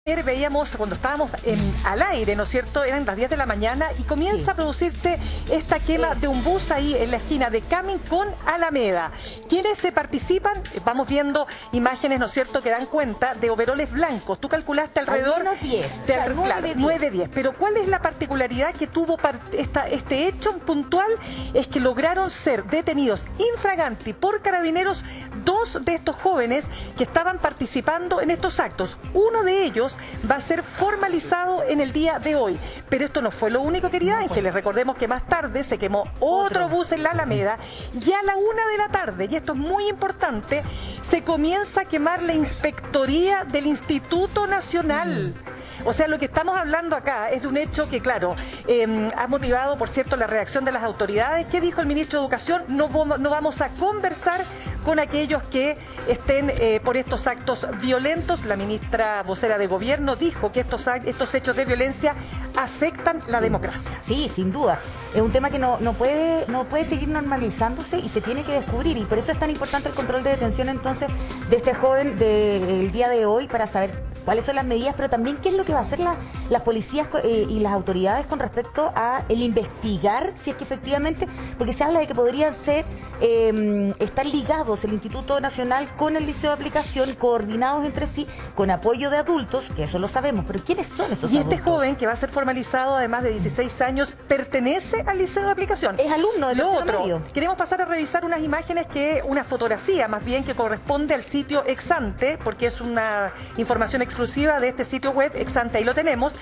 Ayer veíamos cuando estábamos al aire, ¿no es cierto? Eran las 10 de la mañana y comienza a producirse esta quema de un bus ahí en la esquina de Camin con Alameda. ¿Quiénes se participan? Vamos viendo imágenes, ¿no es cierto?, que dan cuenta de overoles blancos. Tú calculaste alrededor de 10. Claro, 9-10. Pero ¿cuál es la particularidad que tuvo este hecho puntual? Es que lograron ser detenidos infraganti por carabineros dos de estos jóvenes que estaban participando en estos actos. Uno de ellos va a ser formalizado en el día de hoy. Pero esto no fue lo único, querida Ángeles. Recordemos que más tarde se quemó otro bus en la Alameda y a la 1 de la tarde, y esto es muy importante, se comienza a quemar la inspectoría del Instituto Nacional. O sea, lo que estamos hablando acá es de un hecho que, claro, ha motivado, por cierto, la reacción de las autoridades. ¿Qué dijo el ministro de Educación? No vamos a conversar con aquellos que estén por estos actos violentos. La ministra vocera de Gobierno dijo que estos hechos de violencia afectan la democracia. Sí, sin duda. Es un tema que no puede seguir normalizándose y se tiene que descubrir. Y por eso es tan importante el control de detención, entonces, de este joven del día de hoy, para saber cuáles son las medidas, pero también qué es lo que va a hacer las policías y las autoridades con respecto a el investigar si es que efectivamente, porque se habla de que podrían ser, estar ligados el Instituto Nacional con el Liceo de Aplicación, coordinados entre sí, con apoyo de adultos, que eso lo sabemos, pero ¿quiénes son esos adultos? Y este joven, que va a ser formalizado, además de 16 años, pertenece al Liceo de Aplicación. Es alumno de tercero medio. Queremos pasar a revisar unas imágenes, una fotografía más bien, que corresponde al sitio Exante, porque es una información exclusiva de este sitio web, Exante, ahí lo tenemos,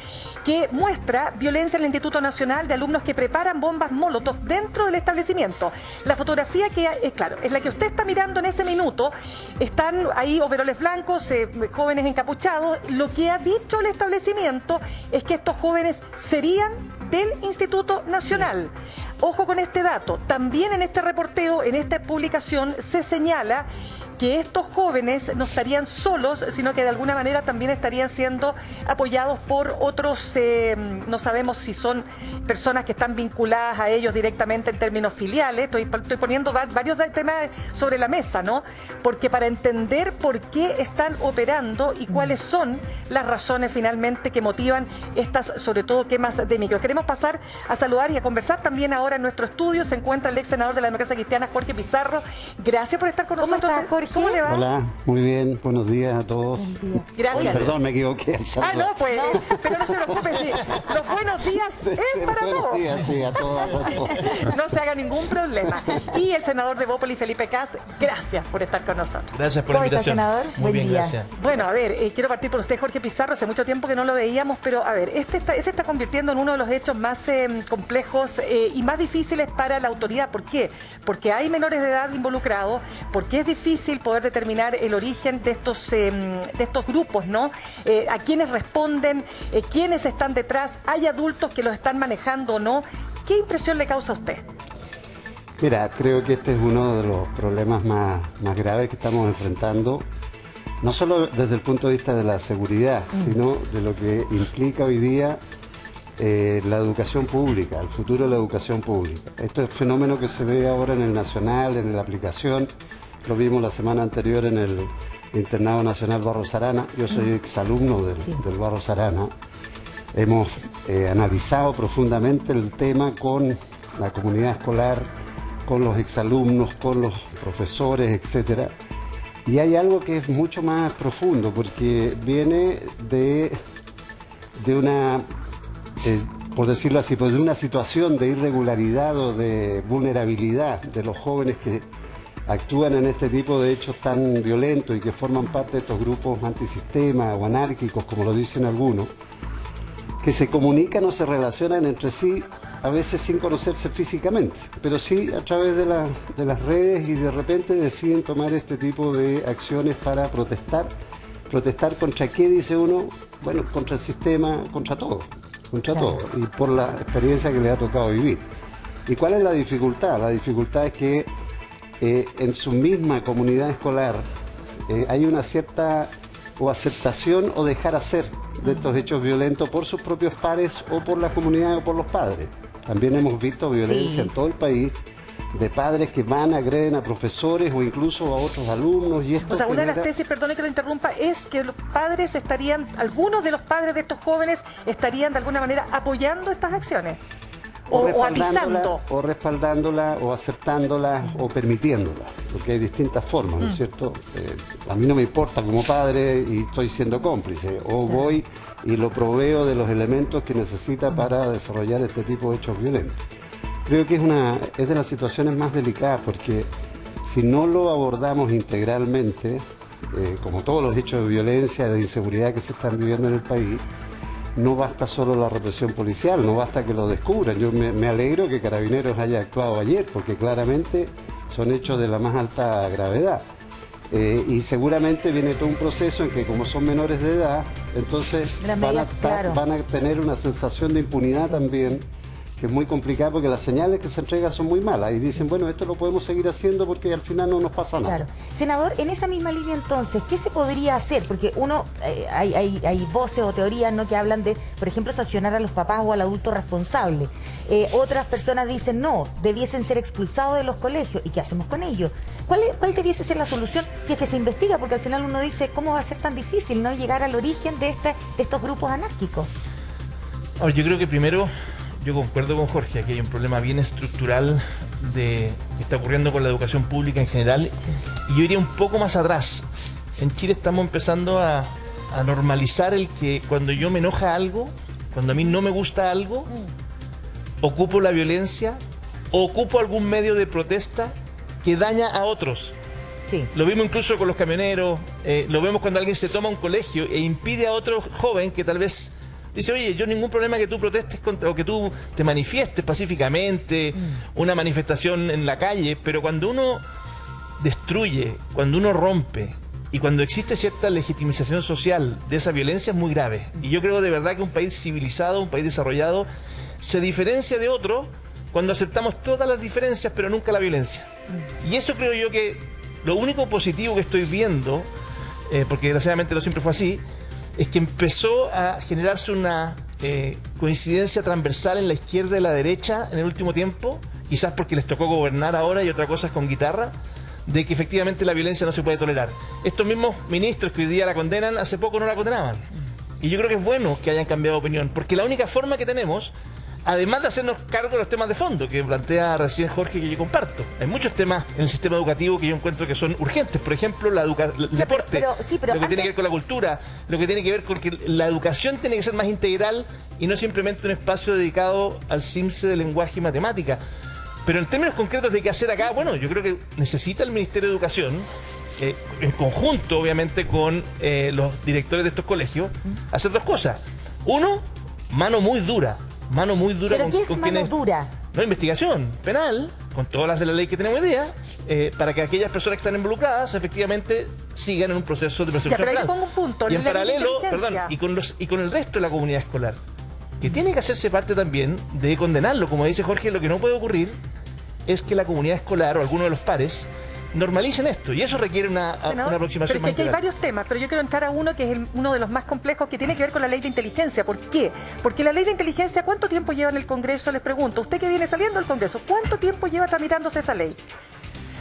que muestra violencia en el Instituto Nacional de alumnos que preparan bombas Molotov dentro del establecimiento. La fotografía que es, claro, es la que usted está mirando en ese minuto. Están ahí overoles blancos, jóvenes encapuchados. Lo que ha dicho el establecimiento es que estos jóvenes serían del Instituto Nacional. Ojo con este dato. También en este reporteo, en esta publicación, se señala que estos jóvenes no estarían solos, sino que de alguna manera también estarían siendo apoyados por otros, no sabemos si son personas que están vinculadas a ellos directamente en términos filiales. Estoy poniendo varios temas sobre la mesa, ¿no? Porque para entender por qué están operando y cuáles son las razones finalmente que motivan estas, sobre todo, quemas de micro. Queremos pasar a saludar y a conversar también ahora en nuestro estudio. Se encuentra el ex senador de la Democracia Cristiana, Jorge Pizarro. Gracias por estar con nosotros. ¿Cómo está, Jorge? ¿Cómo le va? Hola, muy bien, buenos días a todos. Gracias. Perdón, me equivoqué. No, pues, pero no se preocupe, sí. Los buenos días es para todos. Buenos días, sí, a todas, a todos. No se haga ningún problema. Y el senador de Bópoli, Felipe Kast, gracias por estar con nosotros. Gracias por la invitación. ¿Cómo está, senador? Muy Buen bien, día. gracias. Bueno, a ver, quiero partir por usted, Jorge Pizarro. Hace mucho tiempo que no lo veíamos, pero a ver, se está convirtiendo en uno de los hechos más complejos y más difíciles para la autoridad. ¿Por qué? Porque hay menores de edad involucrados, porque es difícil poder determinar el origen de estos grupos, ¿no? A quiénes responden, quiénes están detrás, hay adultos que los están manejando o no. ¿Qué impresión le causa a usted? Mira, creo que este es uno de los problemas más graves que estamos enfrentando, no solo desde el punto de vista de la seguridad, sino de lo que implica hoy día la educación pública, el futuro de la educación pública. Este es un fenómeno que se ve ahora en el Nacional, en la aplicación, lo vimos la semana anterior en el Internado Nacional Barros Arana. Yo soy exalumno del Barros Arana. Hemos analizado profundamente el tema con la comunidad escolar, con los exalumnos, con los profesores, etcétera. Y hay algo que es mucho más profundo, porque viene de una, por decirlo así, pues de una situación de irregularidad o de vulnerabilidad de los jóvenes que actúan en este tipo de hechos tan violentos y que forman parte de estos grupos antisistema o anárquicos, como lo dicen algunos, que se comunican o se relacionan entre sí, a veces sin conocerse físicamente, pero sí a través de las redes, y de repente deciden tomar este tipo de acciones para protestar. ¿Protestar contra qué, dice uno? Bueno, contra el sistema, contra todo, y por la experiencia que le ha tocado vivir. ¿Y cuál es la dificultad? La dificultad es que en su misma comunidad escolar hay una cierta aceptación o dejar hacer de estos hechos violentos por sus propios pares o por la comunidad o por los padres. También hemos visto violencia en todo el país de padres que van, agreden a profesores o incluso a otros alumnos. Y esto o sea, una de las genera... tesis, perdone que lo interrumpa, es que los padres estarían, algunos de los padres de estos jóvenes estarían de alguna manera apoyando estas acciones. O atizando. O respaldándola, o aceptándola, o permitiéndola, porque hay distintas formas, ¿no es cierto? A mí no me importa como padre y estoy siendo cómplice, o voy y lo proveo de los elementos que necesita para desarrollar este tipo de hechos violentos. Creo que es de las situaciones más delicadas, porque si no lo abordamos integralmente, como todos los hechos de violencia, de inseguridad que se están viviendo en el país, no basta solo la represión policial, no basta que lo descubran. Yo me alegro que Carabineros haya actuado ayer, porque claramente son hechos de la más alta gravedad. Y seguramente viene todo un proceso en que, como son menores de edad, entonces van a tener una sensación de impunidad también, que es muy complicada, porque las señales que se entregan son muy malas y dicen, bueno, esto lo podemos seguir haciendo porque al final no nos pasa nada. Claro. Senador, en esa misma línea entonces, ¿qué se podría hacer? Porque hay voces o teorías, ¿no?, que hablan de, por ejemplo, sancionar a los papás o al adulto responsable. Otras personas dicen, no, debiesen ser expulsados de los colegios. ¿Y qué hacemos con ellos? ¿Cuál debiese ser la solución si es que se investiga? Porque al final uno dice, ¿cómo va a ser tan difícil, no, llegar al origen de estos grupos anárquicos? Ahora, yo creo que primero... Yo concuerdo con Jorge, aquí hay un problema bien estructural que está ocurriendo con la educación pública en general, y yo iría un poco más atrás. En Chile estamos empezando a normalizar el que cuando yo me enoja algo, cuando a mí no me gusta algo, ocupo la violencia, o ocupo algún medio de protesta que daña a otros. Sí. Lo vimos incluso con los camioneros, lo vemos cuando alguien se toma un colegio e impide a otro joven que tal vez... Dice, oye, yo ningún problema que tú protestes contra o que tú te manifiestes pacíficamente, una manifestación en la calle, pero cuando uno destruye, cuando uno rompe y cuando existe cierta legitimización social de esa violencia es muy grave. Y yo creo de verdad que un país civilizado, un país desarrollado, se diferencia de otro cuando aceptamos todas las diferencias pero nunca la violencia. Y eso creo yo que lo único positivo que estoy viendo, porque desgraciadamente no siempre fue así, es que empezó a generarse una coincidencia transversal en la izquierda y la derecha en el último tiempo, quizás porque les tocó gobernar ahora y otra cosa es con guitarra, de que efectivamente la violencia no se puede tolerar. Estos mismos ministros que hoy día la condenan, hace poco no la condenaban. Y yo creo que es bueno que hayan cambiado de opinión, porque la única forma que tenemos, además de hacernos cargo de los temas de fondo que plantea recién Jorge, que yo comparto. Hay muchos temas en el sistema educativo que yo encuentro que son urgentes. Por ejemplo, el deporte, lo que tiene que ver con la cultura, lo que tiene que ver con que la educación tiene que ser más integral y no simplemente un espacio dedicado al simse de lenguaje y matemática. Pero en términos concretos de qué hacer acá, bueno, yo creo que necesita el Ministerio de Educación, en conjunto, obviamente, con los directores de estos colegios, hacer dos cosas. Uno, mano muy dura. ¿Pero qué es mano dura? No, investigación penal, con todas las de la ley que tenemos hoy día, para que aquellas personas que están involucradas efectivamente sigan en un proceso de persecución penal. Pero ahí pongo un punto. Y en paralelo, y con el resto de la comunidad escolar, que tiene que hacerse parte también de condenarlo. Como dice Jorge, lo que no puede ocurrir es que la comunidad escolar o alguno de los pares normalicen esto, y eso requiere una aproximación. Pero es que aquí hay varios temas, pero yo quiero entrar a uno que es uno de los más complejos, que tiene que ver con la ley de inteligencia. ¿Por qué? Porque la ley de inteligencia, ¿cuánto tiempo lleva en el Congreso? Les pregunto, usted que viene saliendo del Congreso, ¿cuánto tiempo lleva tramitándose esa ley?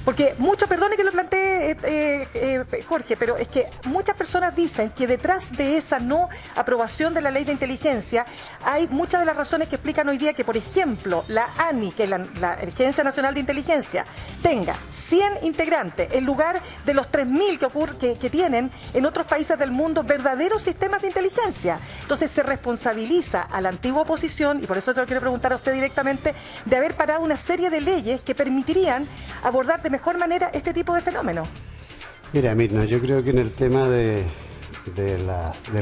Porque perdone que lo plantee Jorge, pero es que muchas personas dicen que detrás de esa no aprobación de la ley de inteligencia hay muchas de las razones que explican hoy día que, por ejemplo, la ANI, que es la Agencia Nacional de Inteligencia, tenga 100 integrantes en lugar de los 3.000 que tienen en otros países del mundo verdaderos sistemas de inteligencia. Entonces se responsabiliza a la antigua oposición, y por eso te lo quiero preguntar a usted directamente, de haber parado una serie de leyes que permitirían abordar de mejor manera este tipo de fenómenos. Mira, Mirna, yo creo que en el tema de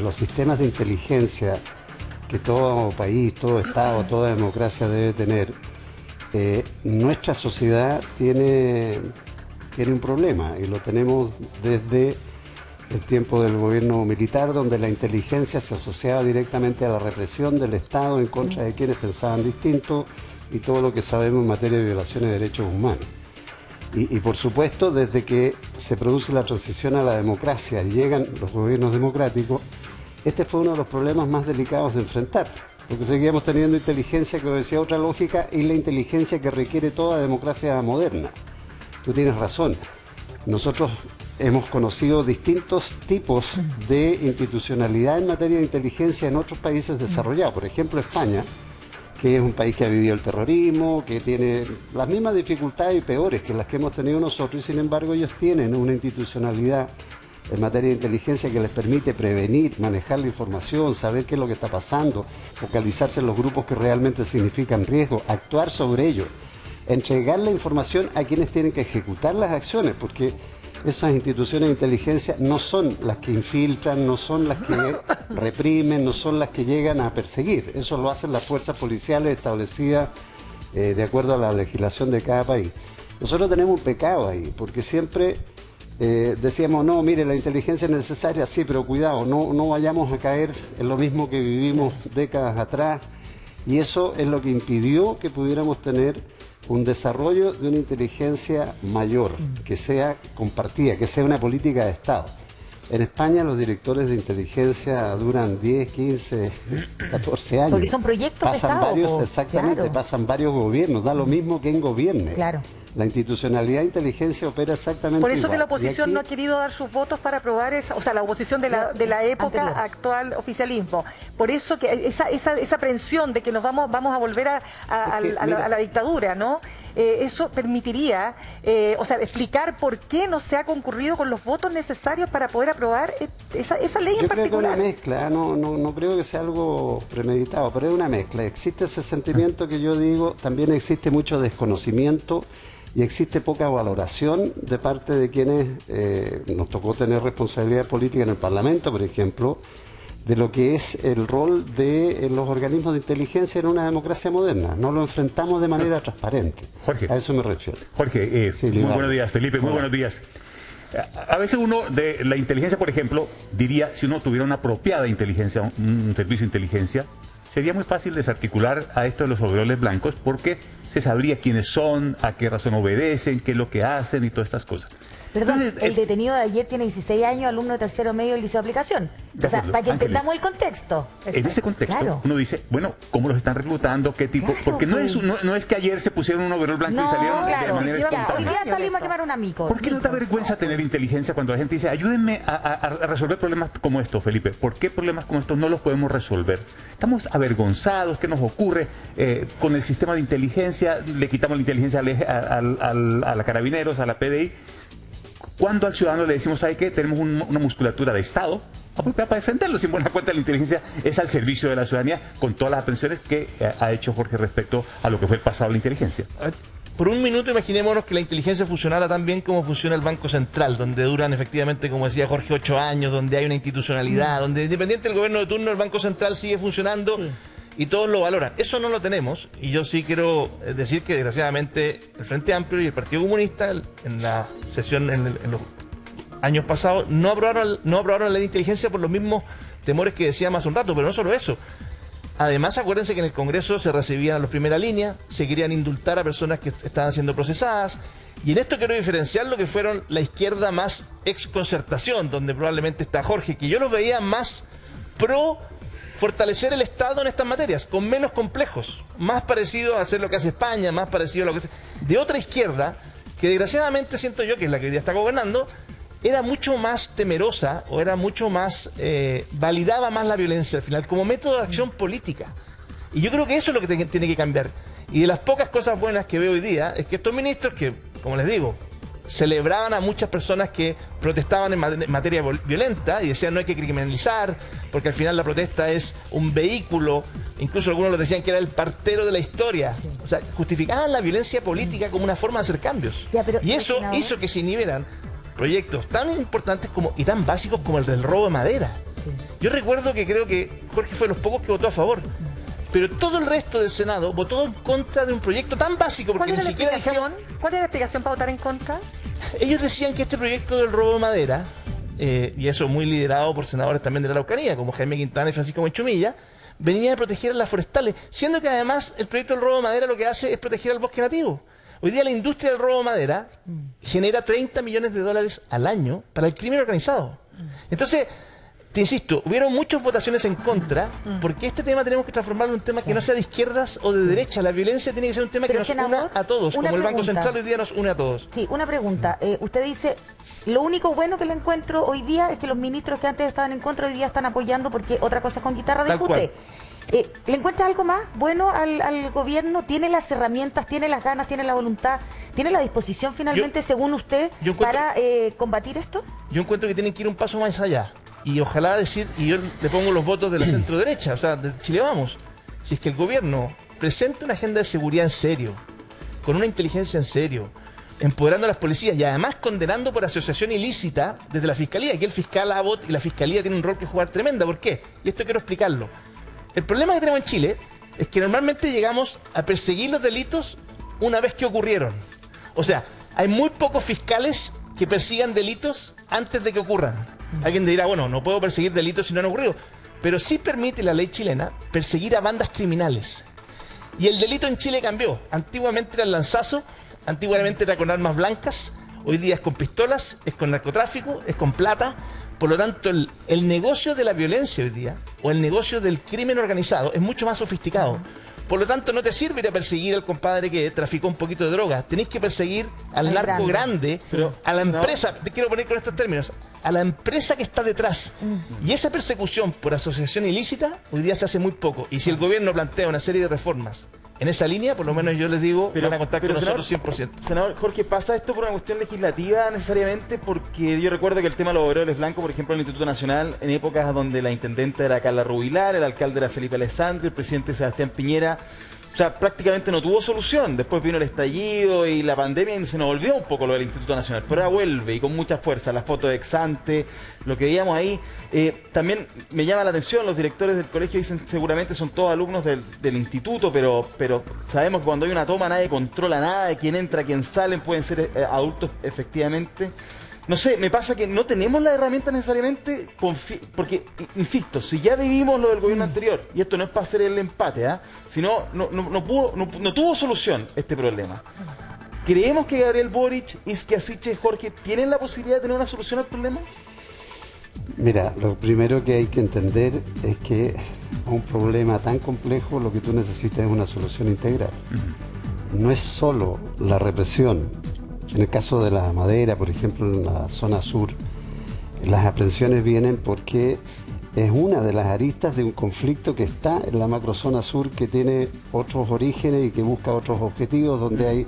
los sistemas de inteligencia que todo país, todo Estado, toda democracia debe tener, nuestra sociedad tiene un problema, y lo tenemos desde el tiempo del gobierno militar, donde la inteligencia se asociaba directamente a la represión del Estado en contra de quienes pensaban distinto, y todo lo que sabemos en materia de violaciones de derechos humanos. Y por supuesto, desde que se produce la transición a la democracia y llegan los gobiernos democráticos, este fue uno de los problemas más delicados de enfrentar, porque seguíamos teniendo inteligencia que obedecía a otra lógica y la inteligencia que requiere toda democracia moderna. Tú tienes razón. Nosotros hemos conocido distintos tipos de institucionalidad en materia de inteligencia en otros países desarrollados. Por ejemplo, España, que es un país que ha vivido el terrorismo, que tiene las mismas dificultades y peores que las que hemos tenido nosotros, y sin embargo ellos tienen una institucionalidad en materia de inteligencia que les permite prevenir, manejar la información, saber qué es lo que está pasando, focalizarse en los grupos que realmente significan riesgo, actuar sobre ellos, entregar la información a quienes tienen que ejecutar las acciones, porque esas instituciones de inteligencia no son las que infiltran, no son las que reprimen, no son las que llegan a perseguir. Eso lo hacen las fuerzas policiales establecidas de acuerdo a la legislación de cada país. Nosotros tenemos un pecado ahí, porque siempre decíamos, no, mire, la inteligencia es necesaria, sí, pero cuidado, no vayamos a caer en lo mismo que vivimos décadas atrás. Y eso es lo que impidió que pudiéramos tener un desarrollo de una inteligencia mayor, que sea compartida, que sea una política de Estado. En España los directores de inteligencia duran 10, 15, 14 años. Porque son proyectos de Estado. Varios, exactamente, claro. Pasan varios gobiernos, da lo mismo que en gobierne. Claro. La institucionalidad de inteligencia opera exactamente Por eso igual. que la oposición aquí no ha querido dar sus votos para aprobar esa, o sea, la oposición de la época anterior. actual oficialismo. Por eso que esa aprensión de que nos vamos a volver a la dictadura, ¿no? Eso permitiría, o sea, explicar por qué no se ha concurrido con los votos necesarios para poder aprobar esa ley en particular. Yo creo que una mezcla, no creo que sea algo premeditado, pero es una mezcla. Existe ese sentimiento que yo digo, también existe mucho desconocimiento y existe poca valoración de parte de quienes nos tocó tener responsabilidad política en el Parlamento, por ejemplo, de lo que es el rol de los organismos de inteligencia en una democracia moderna. No lo enfrentamos de manera transparente. Jorge, a eso me refiero. Jorge, Sí, muy buenos días, Felipe, muy buenos días. A veces uno de la inteligencia, por ejemplo, diría, si uno tuviera una apropiada inteligencia, un servicio de inteligencia, sería muy fácil desarticular a esto de los overoles blancos porque se sabría quiénes son, a qué razón obedecen, qué es lo que hacen y todas estas cosas. Perdón, Entonces, el detenido de ayer tiene 16 años, alumno de tercero medio del liceo de aplicación. De O sea, acuerdo, para que Ángeles. entendamos el contexto. En ese contexto, Claro. uno dice, bueno, ¿cómo los están reclutando? ¿Qué tipo? Claro, porque no pues. no es que ayer se pusieron un overol blanco y salieron No, de claro. manera Ya, espontánea. hoy día salimos a quemar un amigo. ¿Por qué no da vergüenza tener inteligencia cuando la gente dice, ayúdenme a resolver problemas como estos, Felipe? ¿Por qué problemas como estos no los podemos resolver? Estamos avergonzados, ¿qué nos ocurre con el sistema de inteligencia? Le quitamos la inteligencia a la Carabineros, a la PDI. Cuando al ciudadano le decimos, ¿sabe qué? Tenemos una musculatura de Estado apropiada para defenderlo. Sin buena cuenta, la inteligencia es al servicio de la ciudadanía con todas las aprehensiones que ha hecho Jorge respecto a lo que fue el pasado de la inteligencia. Por un minuto imaginémonos que la inteligencia funcionara tan bien como funciona el Banco Central, donde duran efectivamente, como decía Jorge, 8 años, donde hay una institucionalidad, donde independiente del gobierno de turno, el Banco Central sigue funcionando y todos lo valoran. Eso no lo tenemos y yo sí quiero decir que desgraciadamente el Frente Amplio y el Partido Comunista en la sesión en los años pasados no aprobaron la ley de inteligencia por los mismos temores que decíamos hace un rato, pero no solo eso. Además, acuérdense que en el Congreso se recibían a los primera línea, se querían indultar a personas que estaban siendo procesadas. Y en esto quiero diferenciar lo que fueron la izquierda más ex concertación, donde probablemente está Jorge, que yo los veía más pro fortalecer el Estado en estas materias, con menos complejos, más parecido a hacer lo que hace España, más parecido a lo que hace de otra izquierda, que desgraciadamente siento yo que es la que hoy día está gobernando, era mucho más temerosa o era mucho más, validaba más la violencia al final como método de acción política. Y yo creo que eso es lo que tiene que cambiar. Y de las pocas cosas buenas que veo hoy día es que estos ministros que, como les digo, celebraban a muchas personas que protestaban en materia violenta y decían no hay que criminalizar porque al final la protesta es un vehículo, incluso algunos lo decían que era el partero de la historia, o sea, justificaban la violencia política como una forma de hacer cambios. Y eso hizo que se inhibieran proyectos tan importantes y tan básicos como el del robo de madera. Yo recuerdo que creo que Jorge fue de los pocos que votó a favor, pero todo el resto del Senado votó en contra de un proyecto tan básico porque ni siquiera dijeron... ¿Cuál era la explicación para votar en contra? Ellos decían que este proyecto del robo de madera, y eso muy liderado por senadores también de la Araucanía, como Jaime Quintana y Francisco Buenchumilla, venía a proteger a las forestales, siendo que además el proyecto del robo de madera lo que hace es proteger al bosque nativo. Hoy día la industria del robo de madera genera $30 millones al año para el crimen organizado. Entonces, te insisto, hubieron muchas votaciones en contra, porque este tema tenemos que transformarlo en un tema que no sea de izquierdas o de derecha. La violencia tiene que ser un tema que nos una a todos, como el Banco Central hoy día nos une a todos. Sí, una pregunta. Usted dice, lo único bueno que le encuentro hoy día es que los ministros que antes estaban en contra hoy día están apoyando, porque otra cosa es con guitarra, dijo usted. ¿Le encuentra algo más bueno al gobierno? ¿Tiene las herramientas, tiene las ganas, tiene la voluntad, tiene la disposición finalmente, según usted, para combatir esto? Yo encuentro que tienen que ir un paso más allá. Y ojalá decir, y yo le pongo los votos de la centro derecha, o sea, de Chile Vamos. Si es que el gobierno presenta una agenda de seguridad en serio, con una inteligencia en serio, empoderando a las policías y además condenando por asociación ilícita desde la Fiscalía. Aquí el fiscal Abbott y la Fiscalía tienen un rol que jugar tremenda. ¿Por qué? Y esto quiero explicarlo. El problema que tenemos en Chile es que normalmente llegamos a perseguir los delitos una vez que ocurrieron. O sea, hay muy pocos fiscales que persigan delitos antes de que ocurran. Alguien dirá, bueno, no puedo perseguir delitos si no han ocurrido, pero sí permite la ley chilena perseguir a bandas criminales. Y el delito en Chile cambió. Antiguamente era el lanzazo, antiguamente era con armas blancas, hoy día es con pistolas, es con narcotráfico, es con plata. Por lo tanto, el negocio de la violencia hoy día, o el negocio del crimen organizado, es mucho más sofisticado. Por lo tanto, no te sirve ir a perseguir al compadre que traficó un poquito de droga. Tenéis que perseguir al narco grande, a la empresa, te quiero poner con estos términos, a la empresa que está detrás. Y esa persecución por asociación ilícita hoy día se hace muy poco. Y si el gobierno plantea una serie de reformas en esa línea, por lo menos yo les digo, van a contar con nosotros 100%. Senador Jorge, ¿pasa esto por una cuestión legislativa necesariamente? Porque yo recuerdo que el tema de los overoles blancos, por ejemplo, en el Instituto Nacional, en épocas donde la intendente era Carla Rubilar, el alcalde era Felipe Alessandri, el presidente Sebastián Piñera, o sea, prácticamente no tuvo solución. Después vino el estallido y la pandemia y se nos volvió un poco lo del Instituto Nacional. Pero ahora vuelve y con mucha fuerza. Las fotos de ex-ante, lo que veíamos ahí. También me llama la atención, los directores del colegio dicen seguramente son todos alumnos del instituto, pero sabemos que cuando hay una toma nadie controla nada, de quién entra, quién sale, pueden ser adultos efectivamente. No sé, me pasa que no tenemos la herramienta necesariamente, porque, insisto, si ya vivimos lo del gobierno anterior, y esto no es para hacer el empate, sino no tuvo solución este problema. ¿Creemos que Gabriel Boric, Isquia Siche, Jorge, tienen la posibilidad de tener una solución al problema? Mira, lo primero que hay que entender es que a un problema tan complejo lo que tú necesitas es una solución integral. No es solo la represión. En el caso de la madera, por ejemplo, en la zona sur, las aprehensiones vienen porque es una de las aristas de un conflicto que está en la macrozona sur, que tiene otros orígenes y que busca otros objetivos, donde hay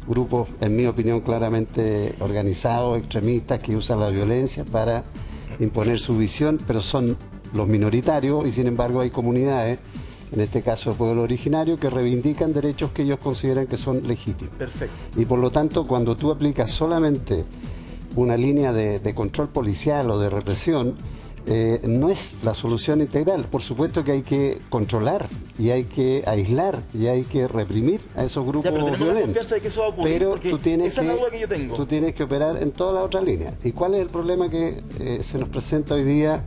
grupos, en mi opinión, claramente organizados, extremistas, que usan la violencia para imponer su visión, pero son los minoritarios y sin embargo hay comunidades, en este caso el pueblo originario, que reivindican derechos que ellos consideran que son legítimos. Perfecto. Y por lo tanto, cuando tú aplicas solamente una línea de control policial o de represión, no es la solución integral. Por supuesto que hay que controlar y hay que aislar y hay que reprimir a esos grupos violentos. De que eso va a ocurrir, pero tú tienes esa es la duda que yo tengo. Tú tienes que operar en toda la otra línea. ¿Y cuál es el problema que se nos presenta hoy día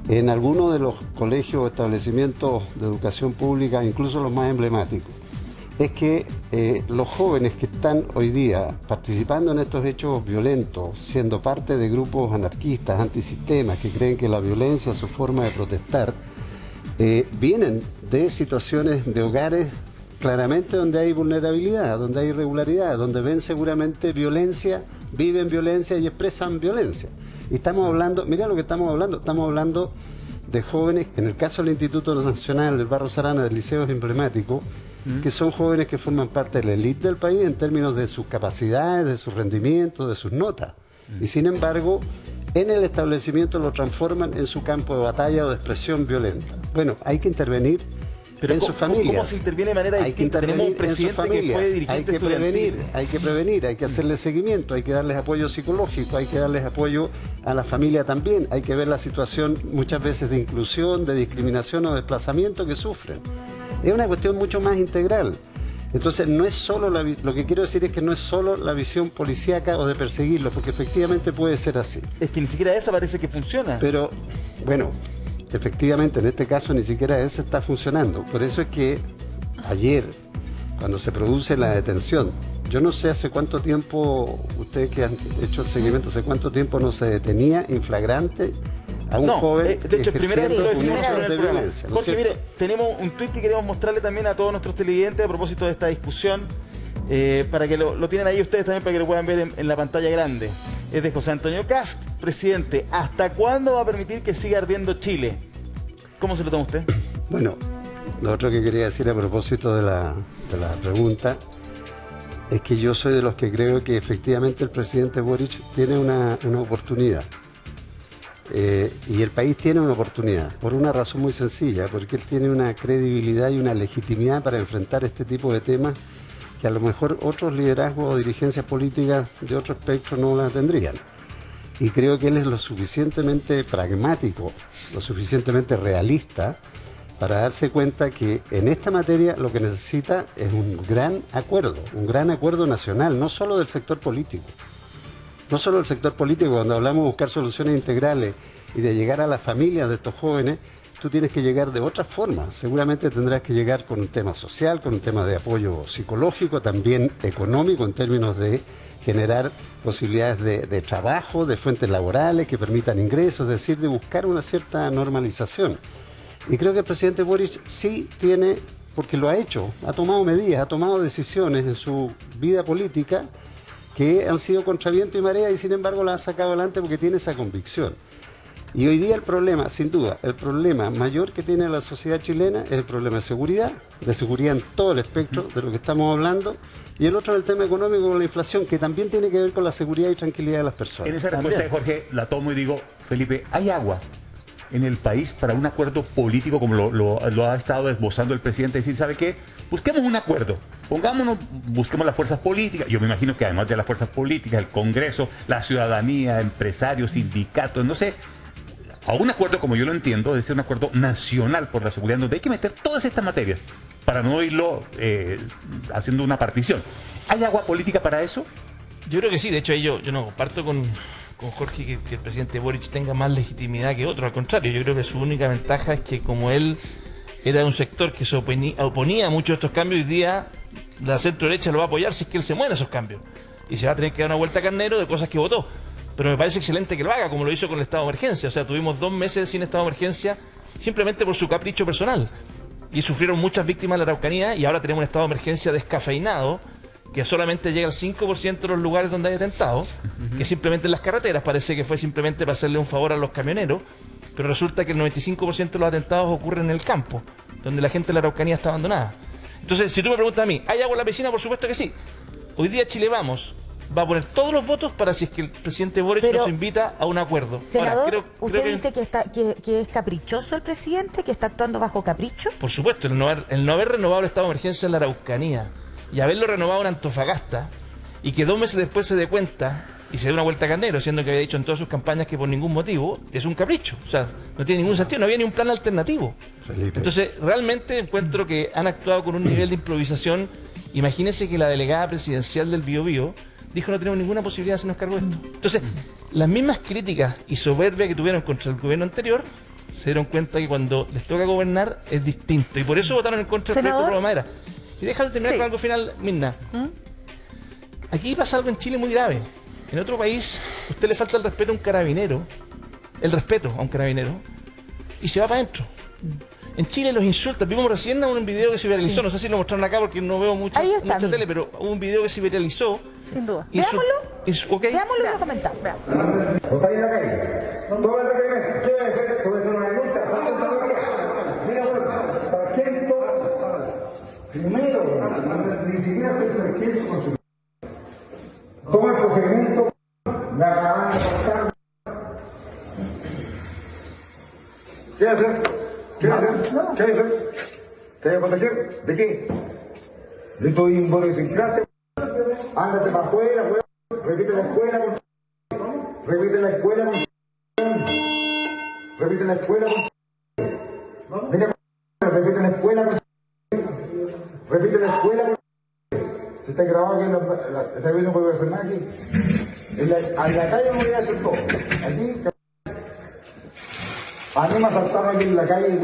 en algunos de los colegios o establecimientos de educación pública, incluso los más emblemáticos? Es que los jóvenes que están hoy día participando en estos hechos violentos, siendo parte de grupos anarquistas, antisistemas, que creen que la violencia es su forma de protestar, vienen de situaciones de hogares claramente donde hay vulnerabilidad, donde hay irregularidad, donde ven seguramente violencia, viven violencia y expresan violencia. Y estamos hablando, mira lo que estamos hablando de jóvenes, en el caso del Instituto Nacional del Barros Arana, del Liceo emblemático, que son jóvenes que forman parte de la élite del país en términos de sus capacidades, de sus rendimientos, de sus notas. Y sin embargo, en el establecimiento lo transforman en su campo de batalla o de expresión violenta. Bueno, hay que intervenir en sus familias. ¿Cómo se interviene de manera distinta? Tenemos un presidente que fue dirigente estudiantil. Hay que prevenir, hay que hacerle seguimiento, hay que darles apoyo psicológico, hay que darles apoyo a la familia también, hay que ver la situación muchas veces de inclusión, de discriminación o desplazamiento que sufren. Es una cuestión mucho más integral. Entonces no es solo lo que quiero decir es que no es solo la visión policíaca o de perseguirlos, porque efectivamente puede ser así. Es que ni siquiera esa parece que funciona. Pero, bueno, efectivamente en este caso ni siquiera esa está funcionando. Por eso es que ayer, cuando se produce la detención, yo no sé hace cuánto tiempo, ustedes que han hecho el seguimiento, hace cuánto tiempo no se detenía en flagrante a un joven. De hecho, primera vez que lo decimos ejerciendo en el de programa. violencia, ¿no es Jorge, cierto? mire, tenemos un tuit que queremos mostrarle también a todos nuestros televidentes a propósito de esta discusión, para que lo tienen ahí ustedes también, para que lo puedan ver en la pantalla grande. Es de José Antonio Cast, presidente. ¿Hasta cuándo va a permitir que siga ardiendo Chile? ¿Cómo se lo toma usted? Bueno, lo otro que quería decir a propósito de la pregunta es que yo soy de los que creo que efectivamente el presidente Boric tiene una oportunidad. Y el país tiene una oportunidad, por una razón muy sencilla, porque él tiene una credibilidad y una legitimidad para enfrentar este tipo de temas que a lo mejor otros liderazgos o dirigencias políticas de otro espectro no la tendrían. Y creo que él es lo suficientemente pragmático, lo suficientemente realista para darse cuenta que en esta materia lo que necesita es un gran acuerdo nacional, no solo del sector político. No solo del sector político, cuando hablamos de buscar soluciones integrales y de llegar a las familias de estos jóvenes, tú tienes que llegar de otra forma. Seguramente tendrás que llegar con un tema social, con un tema de apoyo psicológico, también económico, en términos de generar posibilidades de trabajo, de fuentes laborales que permitan ingresos, es decir, de buscar una cierta normalización. Y creo que el presidente Boric sí tiene, porque lo ha hecho, ha tomado medidas, ha tomado decisiones en su vida política que han sido contra viento y marea y sin embargo las ha sacado adelante porque tiene esa convicción. Y hoy día el problema, sin duda, el problema mayor que tiene la sociedad chilena es el problema de seguridad en todo el espectro de lo que estamos hablando, y el otro es el tema económico con la inflación, que también tiene que ver con la seguridad y tranquilidad de las personas. En esa respuesta de Jorge la tomo y digo, Felipe, ¿hay agua en el país para un acuerdo político como lo ha estado esbozando el presidente? Decir, ¿sabe qué? Busquemos un acuerdo, busquemos las fuerzas políticas. Yo me imagino que además de las fuerzas políticas, el Congreso, la ciudadanía, empresarios, sindicatos, no sé, a un acuerdo como yo lo entiendo, debe ser un acuerdo nacional por la seguridad, donde hay que meter todas estas materias para no irlo haciendo una partición. ¿Hay agua política para eso? Yo creo que sí. De hecho, yo no comparto con Jorge que el presidente Boric tenga más legitimidad que otro. Al contrario, yo creo que su única ventaja es que como él era de un sector que se oponía a muchos de estos cambios, hoy día la centro derecha lo va a apoyar si es que él se mueve en esos cambios. Y se va a tener que dar una vuelta carnero de cosas que votó. Pero me parece excelente que lo haga, como lo hizo con el estado de emergencia. O sea, tuvimos 2 meses sin estado de emergencia simplemente por su capricho personal. Y sufrieron muchas víctimas de la Araucanía, y ahora tenemos un estado de emergencia descafeinado, que solamente llega al 5% de los lugares donde hay atentados, que simplemente en las carreteras. Parece que fue simplemente para hacerle un favor a los camioneros, pero resulta que el 95% de los atentados ocurren en el campo, donde la gente de la Araucanía está abandonada. Entonces, si tú me preguntas a mí, ¿hay agua en la piscina? Por supuesto que sí. Hoy día Chile Vamos va a poner todos los votos para si es que el presidente Boric nos invita a un acuerdo. Senador, ahora, ¿usted dice que es caprichoso el presidente, que está actuando bajo capricho? Por supuesto, el no haber renovado el estado de emergencia en la Araucanía y haberlo renovado en Antofagasta, y que 2 meses después se dé cuenta y se dé una vuelta carnero, siendo que había dicho en todas sus campañas que por ningún motivo, es un capricho. O sea, no tiene ningún sentido, no había ni un plan alternativo. Felipe. Entonces, realmente encuentro que han actuado con un nivel de improvisación. Imagínense que la delegada presidencial del Biobío dijo: no tenemos ninguna posibilidad de hacernos cargo de esto. Entonces, las mismas críticas y soberbia que tuvieron contra el gobierno anterior, se dieron cuenta que cuando les toca gobernar es distinto. Y por eso votaron en contra del proyecto de Madera. Y déjame terminar con algo final, Mirna. Aquí pasa algo en Chile muy grave. En otro país, a usted le falta el respeto a un carabinero, y se va para adentro. En Chile los insultan. Vimos recién un video que se viralizó, no sé si lo mostraron acá porque no veo mucha tele, pero hubo un video que se viralizó. Sin duda. Veámoslo. Veámoslo y lo comentamos. ¿No está ahí en la calle? Todo el requerimiento. ¿Qué va a hacer? ¿Sobre eso no hay multa? Mira, bueno, sargento. Primero, ni siquiera ser sargento con su... Toma el procedimiento. Me acaban de cortar. ¿Qué va a hacer? ¿Qué va a hacer? ¿Qué va a hacer? ¿Te voy a proteger? ¿De qué? De tu imbecilidad. Ándate para afuera, weón. Repite la escuela con... Repite la escuela con... Repite la escuela con... Venga, repite la escuela con... Repite la escuela con... Se está grabado que esa vez no puede hacer nada aquí. En la calle no voy a hacer todo. Aquí... A mí me asaltaron aquí en la calle.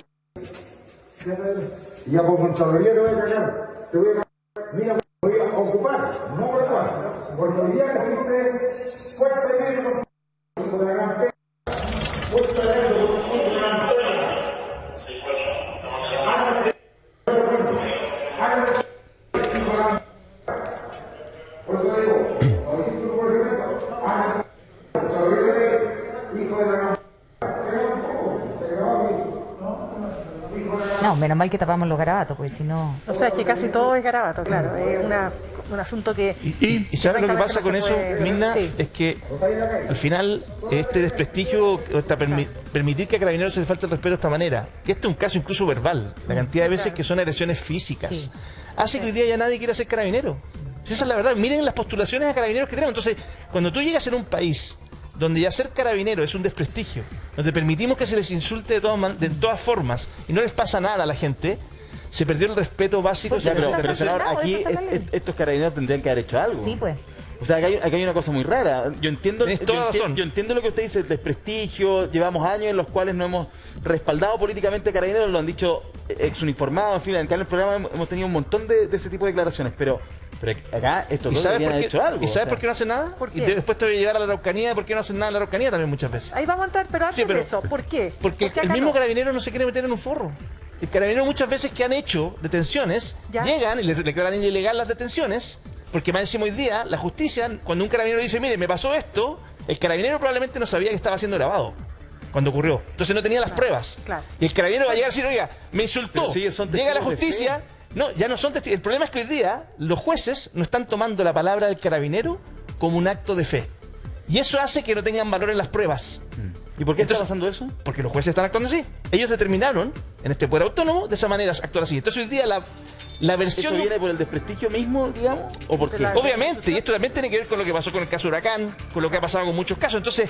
Y a por Contraloría te voy a cagar. Te voy a cagar. Mira, voy a ocupar. No por eso. Porque el día que fuiste fuerte con la campera, fuerte No, menos mal que tapamos los garabatos, porque si no... O sea, es que casi todo es garabato, claro. Es un asunto que... Y ¿sabes lo que pasa con eso, Mirna? Sí. Es que al final este desprestigio, permitir que a Carabineros se le falte el respeto de esta manera, que este es un caso incluso verbal, la cantidad de veces que son agresiones físicas, hace que hoy día ya nadie quiera ser carabinero. Esa es la verdad. Miren las postulaciones a carabineros que tenemos. Entonces, cuando tú llegas a un país donde ya ser carabinero es un desprestigio, donde permitimos que se les insulte de todas formas y no les pasa nada a la gente, se perdió el respeto básico. Porque Pero, senador, aquí estos carabineros tendrían que haber hecho algo. Sí, pues. O sea, aquí hay una cosa muy rara. Yo entiendo lo que usted dice, el desprestigio. Llevamos años en los cuales no hemos respaldado políticamente a Carabineros, lo han dicho exuniformados, en fin, acá en el programa hemos tenido un montón de ese tipo de declaraciones, pero acá estos dos habían hecho algo. ¿Y sabes por qué no hacen nada? ¿Por qué? Y después te voy a llevar a la Araucanía, ¿por qué no hacen nada en la Araucanía también muchas veces? Ahí vamos a entrar, pero antes de eso, ¿por qué? Porque el acá mismo no? carabinero no se quiere meter en un forro. El carabinero muchas veces que han hecho detenciones, llegan y les declaran ilegal las detenciones, porque más encima hoy día, la justicia, cuando un carabinero dice, mire, me pasó esto, el carabinero probablemente no sabía que estaba siendo grabado cuando ocurrió. Entonces no tenía las pruebas. Claro. Y el carabinero va a llegar y decir, oiga, me insultó. Si ellos son llega a la testigos de justicia. No, ya no son testigos. El problema es que hoy día los jueces no están tomando la palabra del carabinero como un acto de fe. Y eso hace que no tengan valor en las pruebas. ¿Y por qué está pasando eso? Porque los jueces están actuando así. Ellos determinaron, en este poder autónomo, de esa manera actuar así. Entonces hoy día la versión... ¿Eso viene por el desprestigio mismo, digamos? ¿O por qué? Obviamente, y esto también tiene que ver con lo que pasó con el caso Huracán, con lo que ha pasado con muchos casos. Entonces,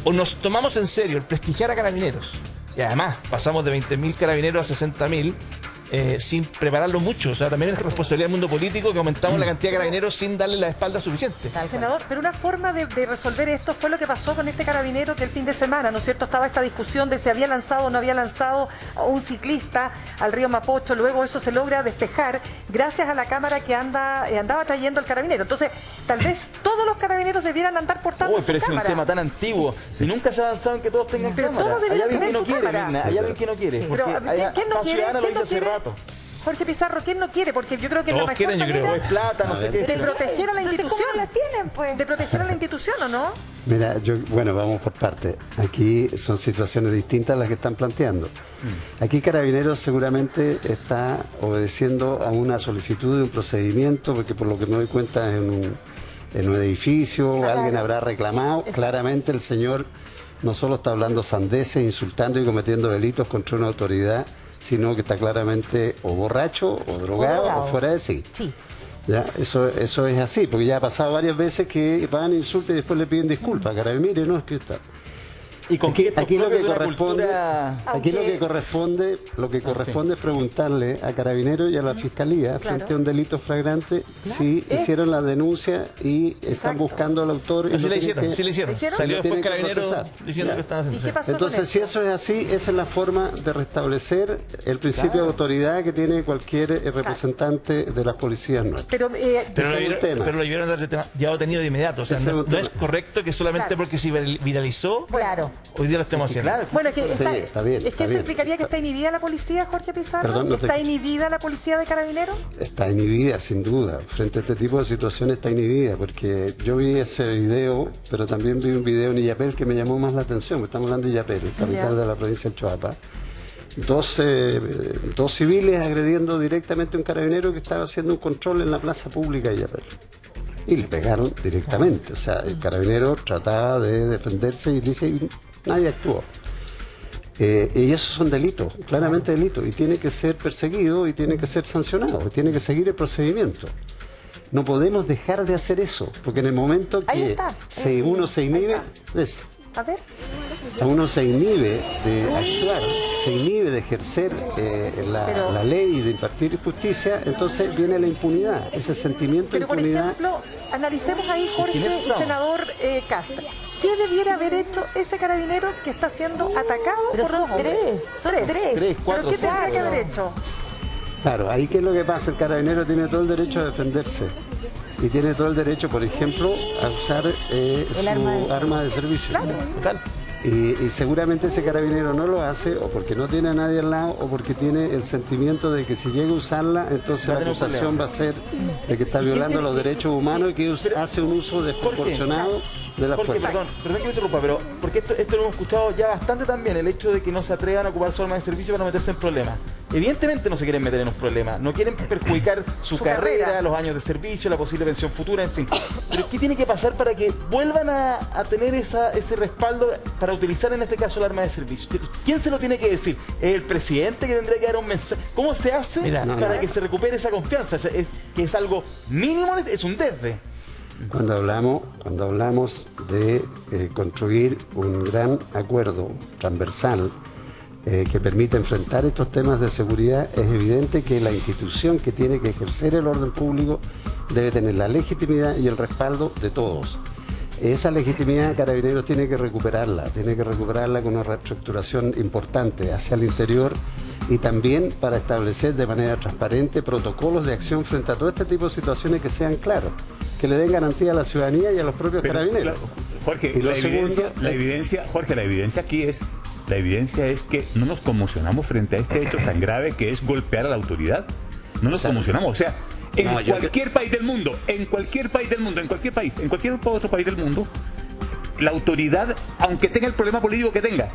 o nos tomamos en serio el prestigiar a carabineros, y además pasamos de 20.000 carabineros a 60.000, sin prepararlo mucho. O sea, también es responsabilidad del mundo político que aumentamos la cantidad de carabineros sin darle la espalda suficiente. Senador, pero una forma de resolver esto fue lo que pasó con este carabinero que el fin de semana, ¿no es cierto? Estaba esta discusión de si había lanzado o no había lanzado a un ciclista al río Mapocho. Luego eso se logra despejar gracias a la cámara que andaba trayendo el carabinero. Entonces, tal vez todos los carabineros debieran andar portando pero su es un cámara. tema tan antiguo. Si nunca se ha avanzado en que todos tengan Pero cámara. todos Hay deberían alguien que tener no su quiere, cámara. Mirna, hay alguien que no quiere. Pero, Porque ¿quién no Paz quiere? Ciudadana lo ¿Quién no dice hace quiere? rato. Jorge Pizarro, ¿quién no quiere? Porque yo creo que Todos la mejor quieren, yo creo. manera O es plata, no sé qué. de proteger a la Entonces, institución, ¿cómo las tienen, pues? de proteger a la institución, ¿o no? Mira, bueno, vamos por parte. Aquí son situaciones distintas a las que están planteando. Aquí Carabineros seguramente está obedeciendo a una solicitud de un procedimiento, porque por lo que me doy cuenta en un edificio, alguien habrá reclamado. Claramente el señor no solo está hablando sandeces, insultando y cometiendo delitos contra una autoridad, sino que está claramente o borracho, o drogado, o fuera de sí. Sí. Ya, eso es así, porque ya ha pasado varias veces que van, insultan y después le piden disculpas. Caray, mire, no, es que está. Y con que esto Aquí lo propio que de una corresponde, cultura- aquí lo que corresponde es preguntarle a Carabineros y a la Fiscalía frente a un delito flagrante si hicieron la denuncia y están buscando al autor. Y Sí lo le tienen hicieron, que- sí le hicieron. ¿Le hicieron? Salió Lo después tienen que Carabineros procesar. diciendo Ya. que estaban ¿Y haciendo. qué pasó Entonces, con si eso? eso es así, esa es la forma de restablecer el principio de autoridad que tiene cualquier representante de las policías nuestras. Pero, Pero Ese es un tema. lo debieron ya detenido de inmediato. O sea, Ese es no, un no es tema. correcto que solamente Claro. porque se viralizó, Claro. hoy día lo estemos haciendo. Claro, bueno, es que está bien, es está que eso bien. implicaría que está inhibida la policía, Jorge Pizarro. Perdón, no te- ¿Está inhibida la policía de Carabineros? Está inhibida, sin duda. Frente a este tipo de situaciones está inhibida, porque yo vi ese video, pero también vi un video en Illapel que me llamó más la atención. Estamos hablando de Illapel, el capital Ya. de la provincia de Choapa. Dos civiles agrediendo directamente a un carabinero que estaba haciendo un control en la plaza pública de Illapel. Y le pegaron directamente. O sea, el carabinero trataba de defenderse y dice, y nadie actuó. Y esos son delitos, claramente delitos, y tiene que ser perseguido y tiene que ser sancionado, y tiene que seguir el procedimiento. No podemos dejar de hacer eso, porque en el momento Ahí que está. uno se inhibe, ¿ves? A ver. A uno se inhibe de actuar, se inhibe de ejercer Pero- la ley y de impartir justicia, entonces viene la impunidad, ese sentimiento de Pero, por impunidad. ejemplo, analicemos ahí, Jorge ¿En eso y estamos? senador Cast. ¿Qué debiera haber hecho ese carabinero que está siendo atacado Pero por son dos hombres? tres. Tres, cuatro, ¿Pero qué tendría cinco, que haber no. hecho? Claro, ahí qué es lo que pasa, el carabinero tiene todo el derecho a defenderse y tiene todo el derecho, por ejemplo, a usar su arma de servicio. Claro. Total. Y seguramente ese carabinero no lo hace o porque no tiene a nadie al lado o porque tiene el sentimiento de que si llega a usarla, entonces Va a la tener un acusación problema. va a ser de que está ¿Y quién violando tiene- los derechos humanos y que hace un uso desproporcionado de la Jorge, fuerza. perdón que me interrumpa, pero porque esto lo hemos escuchado ya bastante también, el hecho de que no se atrevan a ocupar su arma de servicio para no meterse en problemas. Evidentemente no se quieren meter en un problema, no quieren perjudicar su carrera, los años de servicio, la posible pensión futura, en fin. Pero ¿qué tiene que pasar para que vuelvan a tener ese respaldo para utilizar en este caso el arma de servicio? ¿Quién se lo tiene que decir? ¿El presidente que tendría que dar un mensaje? ¿Cómo se hace para que se recupere esa confianza? Que es algo mínimo, es un desde. Cuando hablamos de construir un gran acuerdo transversal que permita enfrentar estos temas de seguridad, es evidente que la institución que tiene que ejercer el orden público debe tener la legitimidad y el respaldo de todos. Esa legitimidad Carabineros tiene que recuperarla con una reestructuración importante hacia el interior y también para establecer de manera transparente protocolos de acción frente a todo este tipo de situaciones que sean claros, que le den garantía a la ciudadanía y a los propios carabineros. Jorge, Y la segundo, evidencia aquí es, la evidencia es que no nos conmocionamos frente a este hecho tan grave que es golpear a la autoridad. No nos conmocionamos, o sea, en cualquier país del mundo, en cualquier otro país del mundo, la autoridad, aunque tenga el problema político que tenga,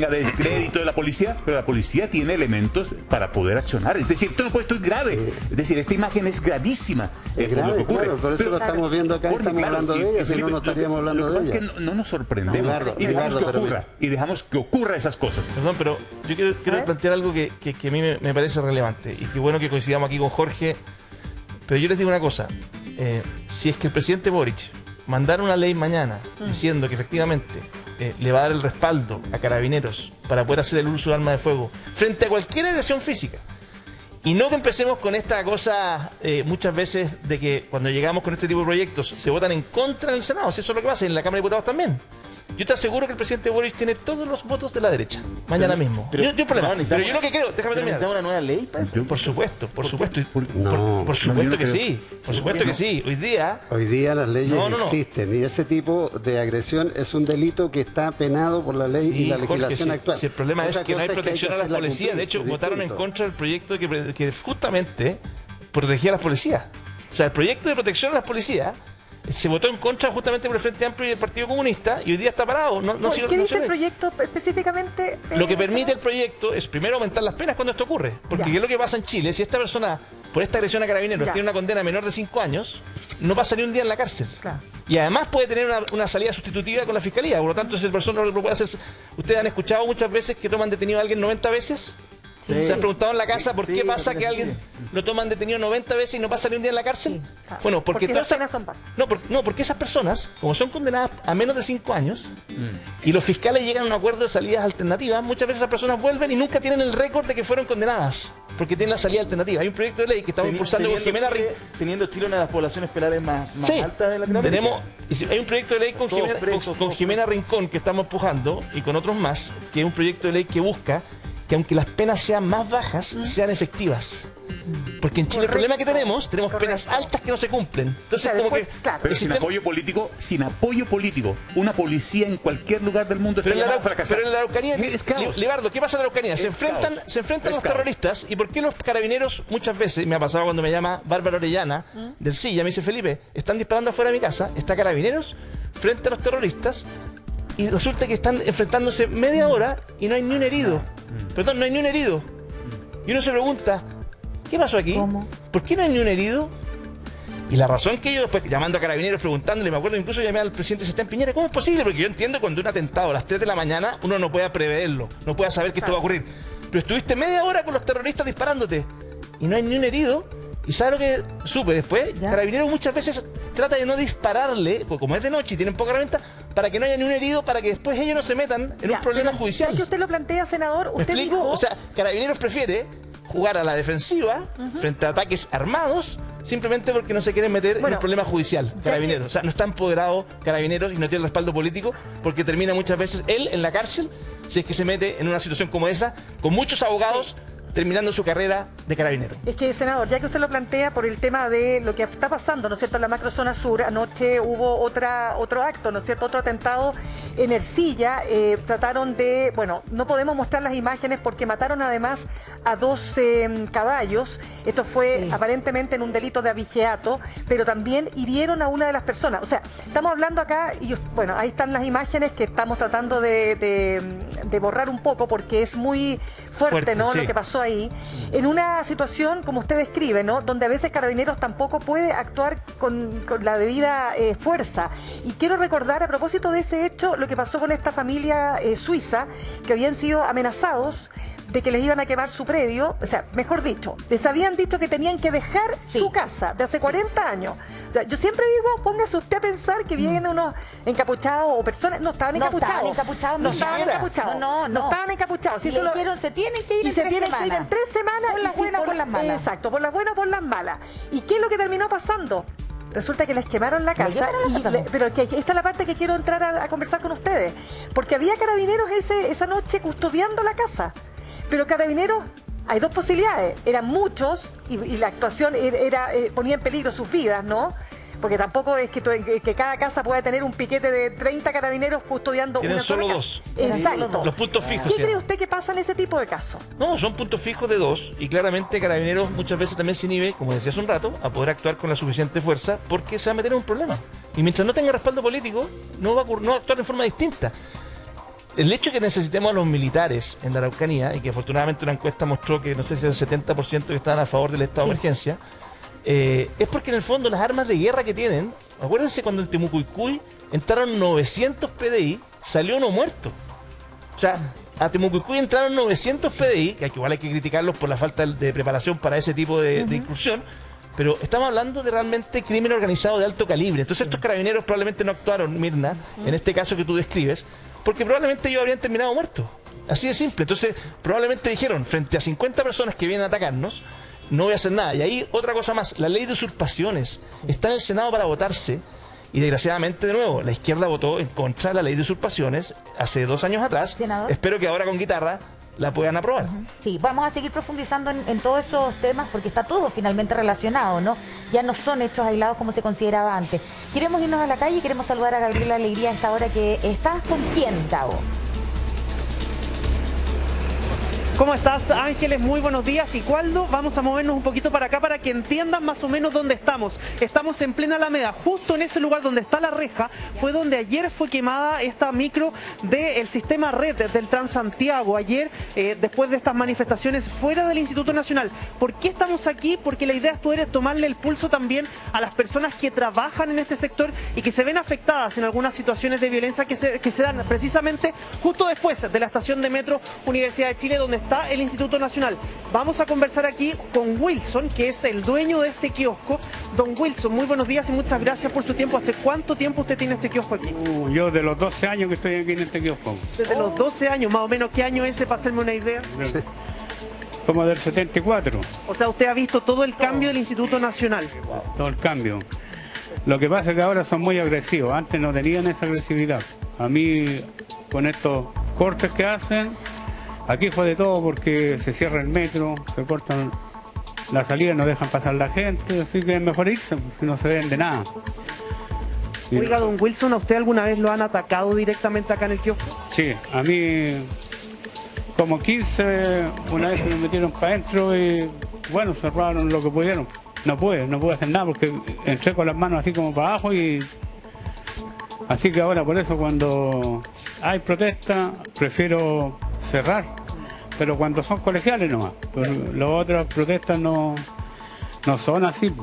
de descrédito de la policía, pero la policía tiene elementos para poder accionar. Es decir, esto no puede estar grave. Es decir, esta imagen es gravísima. Es grave, lo que ocurre. Claro, por eso lo estamos viendo acá, Jorge, estamos hablando de ella, si no, no estaríamos hablando de ella. Lo que pasa es que no nos sorprendemos y dejamos que ocurra esas cosas. Perdón, pero yo quiero plantear algo que a mí me parece relevante y que bueno que coincidamos aquí con Jorge, pero yo les digo una cosa, si es que el presidente Boric mandara una ley mañana diciendo que efectivamente le va a dar el respaldo a Carabineros para poder hacer el uso de arma de fuego frente a cualquier agresión física, y no que empecemos con esta cosa muchas veces de que cuando llegamos con este tipo de proyectos se votan en contra en el Senado, si eso es lo que pasa, en la Cámara de Diputados también. Yo te aseguro que el presidente Boric tiene todos los votos de la derecha mañana mismo. Pero yo lo que creo, déjame terminar. ¿Necesitamos una nueva ley para eso? Por supuesto. Por supuesto que sí. Hoy día las leyes existen y ese tipo de agresión es un delito que está penado por la ley y la legislación actual. Si el problema es que no hay protección a las policías. De hecho, votaron en contra del proyecto que justamente protegía a las policías. O sea, el proyecto de protección a las policías se votó en contra justamente por el Frente Amplio y el Partido Comunista y hoy día está parado. ¿Qué dice el proyecto específicamente? Lo que permite el proyecto es primero aumentar las penas cuando esto ocurre. Porque ¿qué es lo que pasa en Chile? Si esta persona, por esta agresión a Carabineros, tiene una condena menor de 5 años, no pasa ni un día en la cárcel. Claro. Y además puede tener una salida sustitutiva con la Fiscalía. Por lo tanto, si el persona lo puede hacer... ¿Ustedes han escuchado muchas veces que toman detenido a alguien 90 veces? Sí. ¿Se han preguntado en la casa por qué pasa que alguien lo toman detenido 90 veces y no pasa ni un día en la cárcel? Sí, claro. Bueno, porque todas las penas son bajas. Porque esas personas, como son condenadas a menos de 5 años, y los fiscales llegan a un acuerdo de salidas alternativas, muchas veces esas personas vuelven y nunca tienen el récord de que fueron condenadas, porque tienen la salida alternativa. Hay un proyecto de ley que estamos impulsando con Jimena Rincón. Teniendo Chile una de las poblaciones penales más altas de Latinoamérica. Hay un proyecto de ley con Jimena Rincón que estamos empujando, y con otros más, que es un proyecto de ley que busca que aunque las penas sean más bajas, sean efectivas. Porque en Chile el problema que tenemos penas altas que no se cumplen. Entonces, pero sin apoyo político, una policía en cualquier lugar del mundo pero en la Araucanía, Libardo, ¿qué pasa en la Araucanía? Se enfrentan los terroristas. ¿Y por qué los carabineros muchas veces, me ha pasado cuando me llama Bárbara Orellana del Silla, me dice: Felipe, están disparando afuera de mi casa, está Carabineros frente a los terroristas, y resulta que están enfrentándose media hora y no hay ni un herido. Perdón, no hay ni un herido. Y uno se pregunta, ¿qué pasó aquí? ¿Cómo? ¿Por qué no hay ni un herido? Y la razón que yo después, llamando a Carabineros, preguntándole, me acuerdo incluso llamé al presidente Sebastián Piñera, ¿cómo es posible? Porque yo entiendo cuando un atentado a las 3 de la mañana, uno no puede preverlo, no puede saber que esto va a ocurrir. Pero estuviste media hora con los terroristas disparándote y no hay ni un herido. ¿Y sabes lo que supe después? Carabineros muchas veces trata de no dispararle, porque como es de noche y tienen poca herramienta, para que no haya ni un herido, para que después ellos no se metan en un problema judicial. Ya que usted lo plantea, senador, usted dijo... O sea, Carabineros prefiere jugar a la defensiva frente a ataques armados, simplemente porque no se quieren meter en un problema judicial. Carabineros, o sea, no está empoderado Carabineros y no tiene el respaldo político, porque termina muchas veces él en la cárcel, si es que se mete en una situación como esa, con muchos abogados terminando su carrera de carabinero. Es que, senador, ya que usted lo plantea por el tema de lo que está pasando, ¿no es cierto?, en la macrozona sur, anoche hubo otro acto, ¿no es cierto?, otro atentado en Ercilla. Trataron de, bueno, no podemos mostrar las imágenes porque mataron además a 2 caballos. Esto fue aparentemente en un delito de abigeato, pero también hirieron a una de las personas. O sea, estamos hablando acá, y bueno, ahí están las imágenes que estamos tratando de borrar un poco porque es muy fuerte, ¿no?, sí, lo que pasó ahí. En una situación, como usted describe, ¿no?, donde a veces Carabineros tampoco puede actuar con la debida fuerza. Y quiero recordar, a propósito de ese hecho, lo que pasó con esta familia suiza, que habían sido amenazados de que les iban a quemar su predio. O sea, mejor dicho, les habían dicho que tenían que dejar su casa de hace 40 años. O sea, yo siempre digo, póngase usted a pensar que vienen unos encapuchados o personas. No estaban encapuchados. No estaban encapuchados. No estaban encapuchados. Y le dijeron, se tienen que ir en 3 semanas. En 3 semanas. Por las buenas o por las malas. Exacto, por las buenas o por las malas. ¿Y qué es lo que terminó pasando? Resulta que les quemaron la casa. Pero que esta es la parte que quiero entrar a conversar con ustedes. Porque había Carabineros esa noche custodiando la casa. Pero Carabineros, hay 2 posibilidades. Eran muchos y la actuación ponía en peligro sus vidas, ¿no? Porque tampoco es que cada casa pueda tener un piquete de 30 carabineros custodiando una sola casa. Tienen solo 2. Exacto. Los puntos fijos. ¿Qué cree usted que pasa en ese tipo de casos? No, son puntos fijos de 2 y claramente Carabineros muchas veces también se inhibe, como decía hace un rato, a poder actuar con la suficiente fuerza porque se va a meter en un problema. Y mientras no tenga respaldo político, no va a actuar de forma distinta. El hecho de que necesitemos a los militares en la Araucanía, y que afortunadamente una encuesta mostró que no sé si el 70% que estaban a favor del estado de emergencia, es porque en el fondo las armas de guerra que tienen, acuérdense cuando en Temucuicui entraron 900 PDI, salió uno muerto. O sea, a Temucuicui entraron 900 PDI, que igual hay que criticarlos por la falta de preparación para ese tipo de incursión, pero estamos hablando de realmente crimen organizado de alto calibre. Entonces estos carabineros probablemente no actuaron, Mirna, en este caso que tú describes, porque probablemente ellos habrían terminado muertos. Así de simple. Entonces probablemente dijeron, frente a 50 personas que vienen a atacarnos, no voy a hacer nada. Y ahí otra cosa más, la ley de usurpaciones está en el Senado para votarse y desgraciadamente de nuevo la izquierda votó en contra de la ley de usurpaciones hace 2 años atrás. Senador. Espero que ahora con guitarra la puedan aprobar. Sí, vamos a seguir profundizando en todos esos temas porque está todo finalmente relacionado, ¿no? Ya no son hechos aislados como se consideraba antes. Queremos irnos a la calle y queremos saludar a Gabriela Alegría a esta hora. Que ¿estás con quién, Gabo? ¿Cómo estás, Ángeles? Muy buenos días. Y Waldo, vamos a movernos un poquito para acá para que entiendan más o menos dónde estamos. Estamos en plena Alameda, justo en ese lugar donde está la reja, fue donde ayer fue quemada esta micro del sistema red del Transantiago. Ayer, después de estas manifestaciones fuera del Instituto Nacional. ¿Por qué estamos aquí? Porque la idea es poder tomarle el pulso también a las personas que trabajan en este sector y que se ven afectadas en algunas situaciones de violencia que se dan precisamente justo después de la estación de metro Universidad de Chile, donde está el Instituto Nacional. Vamos a conversar aquí con Wilson, que es el dueño de este kiosco. Don Wilson, muy buenos días y muchas gracias por su tiempo. ¿Hace cuánto tiempo usted tiene este kiosco aquí? Yo de los 12 años que estoy aquí en este kiosco. Desde los 12 años, más o menos. ¿Qué año es ese, para hacerme una idea? Como del 74. O sea, usted ha visto todo el cambio del Instituto Nacional. Todo el cambio. Lo que pasa es que ahora son muy agresivos. Antes no tenían esa agresividad. A mí, con estos cortes que hacen, aquí fue de todo porque se cierra el metro, se cortan la salida, no dejan pasar la gente, así que es mejor irse, si no se ven de nada. Oiga, don Wilson, ¿a usted alguna vez lo han atacado directamente acá en el kiosco? Sí, a mí como 15, una vez me metieron para adentro y bueno, cerraron lo que pudieron. No pude hacer nada porque entré con las manos así como para abajo y... Así que ahora por eso cuando hay protesta prefiero cerrar, pero cuando son colegiales nomás. Pero las otras protestas no son así.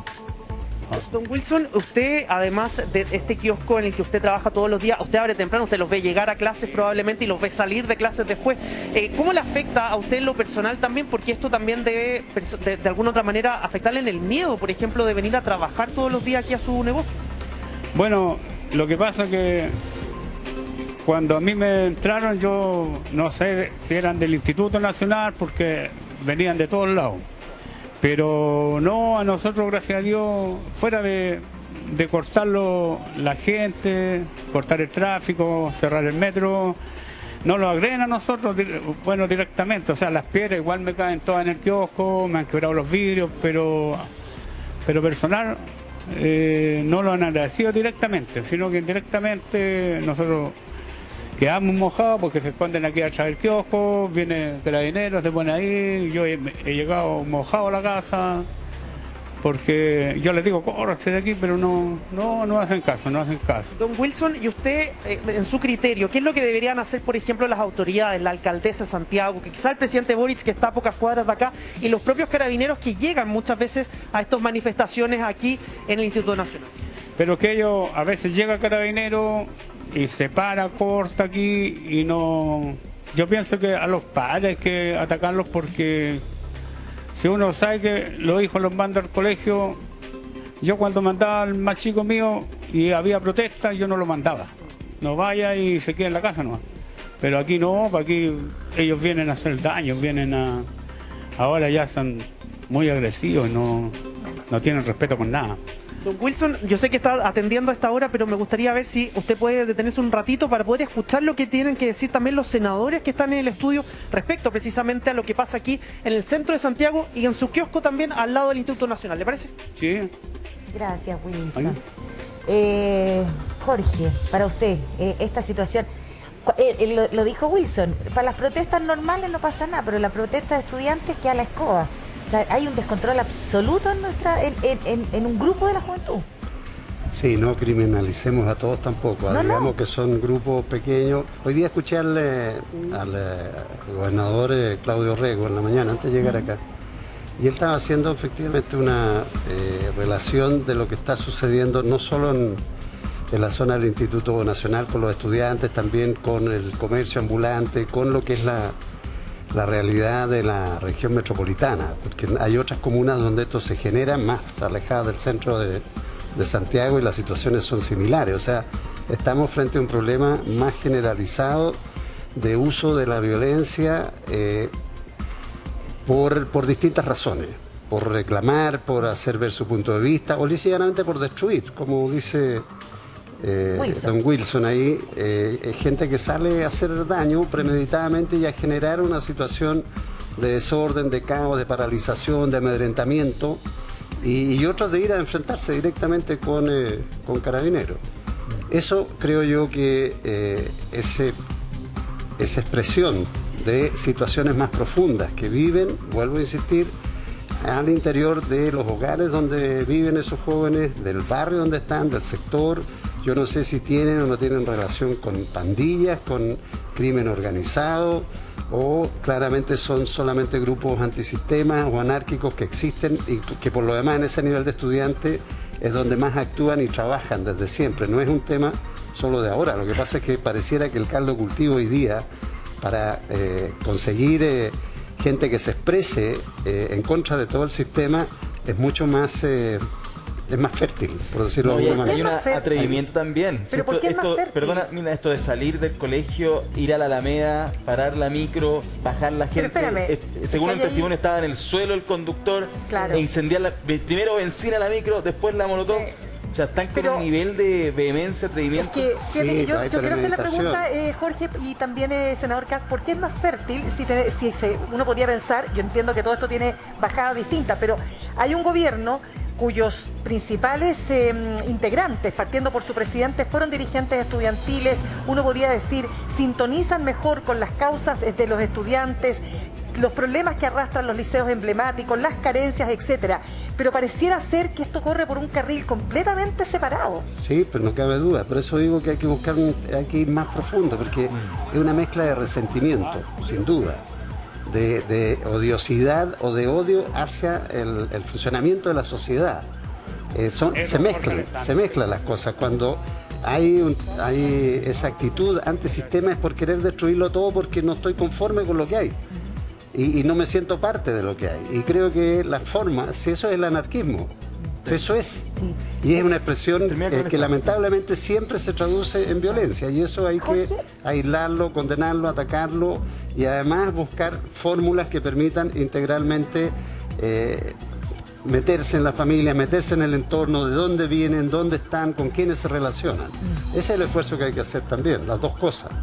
Don Wilson, usted, además de este kiosco en el que usted trabaja todos los días, usted abre temprano, usted los ve llegar a clases probablemente y los ve salir de clases después. ¿Cómo le afecta a usted en lo personal también? Porque esto también debe, de alguna otra manera, afectarle en el miedo, por ejemplo, de venir a trabajar todos los días aquí a su negocio. Bueno, lo que pasa es que cuando a mí me entraron, yo no sé si eran del Instituto Nacional porque venían de todos lados. Pero no, a nosotros, gracias a Dios, fuera de cortarlo la gente, cortar el tráfico, cerrar el metro, no lo agreden a nosotros, bueno, directamente. O sea, las piedras igual me caen todas en el kiosco, me han quebrado los vidrios, pero personal no lo han agradecido directamente, sino que indirectamente nosotros quedamos mojados porque se esconden aquí atrás del kiosco, viene Carabineros, se pone ahí, yo he llegado mojado a la casa, porque yo les digo, córrate de aquí, pero no hacen caso, no hacen caso. Don Wilson, y usted, en su criterio, ¿qué es lo que deberían hacer, por ejemplo, las autoridades, la alcaldesa de Santiago, que quizá el presidente Boric, que está a pocas cuadras de acá, y los propios carabineros que llegan muchas veces a estas manifestaciones aquí en el Instituto Nacional? Pero que ellos, a veces llega Carabinero y se para, corta aquí y no... Yo pienso que a los padres hay que atacarlos porque... Si uno sabe que los hijos los manda al colegio, yo cuando mandaba al más chico mío y había protesta, yo no lo mandaba. No vaya y se queda en la casa nomás. Pero aquí no, aquí ellos vienen a hacer daño, vienen a... Ahora ya son muy agresivos, no tienen respeto con nada. Don Wilson, yo sé que está atendiendo a esta hora, pero me gustaría ver si usted puede detenerse un ratito para poder escuchar lo que tienen que decir también los senadores que están en el estudio respecto precisamente a lo que pasa aquí en el centro de Santiago y en su kiosco también al lado del Instituto Nacional. ¿Le parece? Sí. Gracias, Wilson. Jorge, para usted, esta situación... lo dijo Wilson, para las protestas normales no pasa nada, pero la protesta de estudiantes queda a la escoba. O sea, hay un descontrol absoluto en un grupo de la juventud. Sí, no criminalicemos a todos tampoco, digamos que son grupos pequeños. Hoy día escuché al gobernador Claudio Rego en la mañana, antes de llegar acá, y él estaba haciendo efectivamente una relación de lo que está sucediendo no solo en la zona del Instituto Nacional con los estudiantes, también con el comercio ambulante, con lo que es la realidad de la región metropolitana, porque hay otras comunas donde esto se genera más alejadas del centro de Santiago y las situaciones son similares. O sea, estamos frente a un problema más generalizado de uso de la violencia por distintas razones, por reclamar, por hacer ver su punto de vista o lícitamente por destruir, como dice don Wilson ahí, gente que sale a hacer daño premeditadamente y a generar una situación de desorden, de caos, de paralización, de amedrentamiento y otros de ir a enfrentarse directamente con Carabineros. Eso creo yo que esa expresión de situaciones más profundas que viven, vuelvo a insistir, al interior de los hogares donde viven esos jóvenes, del barrio donde están, del sector. Yo no sé si tienen o no tienen relación con pandillas, con crimen organizado, o claramente son solamente grupos antisistemas o anárquicos que existen y que por lo demás en ese nivel de estudiante es donde más actúan y trabajan desde siempre. No es un tema solo de ahora, lo que pasa es que pareciera que el caldo de cultivo hoy día para conseguir gente que se exprese en contra de todo el sistema es mucho más... es más fértil, por decirlo de alguna manera. Hay un atrevimiento también. ¿Pero por qué es más fértil? Perdona, mira, esto de salir del colegio, ir a la Alameda, parar la micro, bajar la gente. Pero espérame, según el testimonio estaba en el suelo el conductor, claro, e incendiar primero benzina la micro, después la molotov. Sí. O sea, están con un nivel de vehemencia, atrevimiento. Es que, fíjate que yo quiero hacer la pregunta, Jorge, y también senador Kass, ¿por qué es más fértil uno podría pensar, yo entiendo que todo esto tiene bajadas distintas, pero hay un gobierno cuyos principales integrantes, partiendo por su presidente, fueron dirigentes estudiantiles, uno podría decir, sintonizan mejor con las causas de los estudiantes, los problemas que arrastran los liceos emblemáticos, las carencias, etcétera. Pero pareciera ser que esto corre por un carril completamente separado. Sí, pero no cabe duda. Por eso digo que hay que buscar, hay que ir más profundo, porque es una mezcla de resentimiento, sin duda, de odiosidad o de odio hacia el funcionamiento de la sociedad. Se mezclan las cosas. Cuando hay esa actitud antisistema es por querer destruirlo todo porque no estoy conforme con lo que hay. Y no me siento parte de lo que hay. Y creo que la forma, si eso es el anarquismo, eso es. Sí. Y es una expresión que lamentablemente siempre se traduce en violencia. Y eso hay que aislarlo, condenarlo, atacarlo y además buscar fórmulas que permitan integralmente meterse en la familia, meterse en el entorno, de dónde vienen, dónde están, con quiénes se relacionan. Ese es el esfuerzo que hay que hacer también, las dos cosas.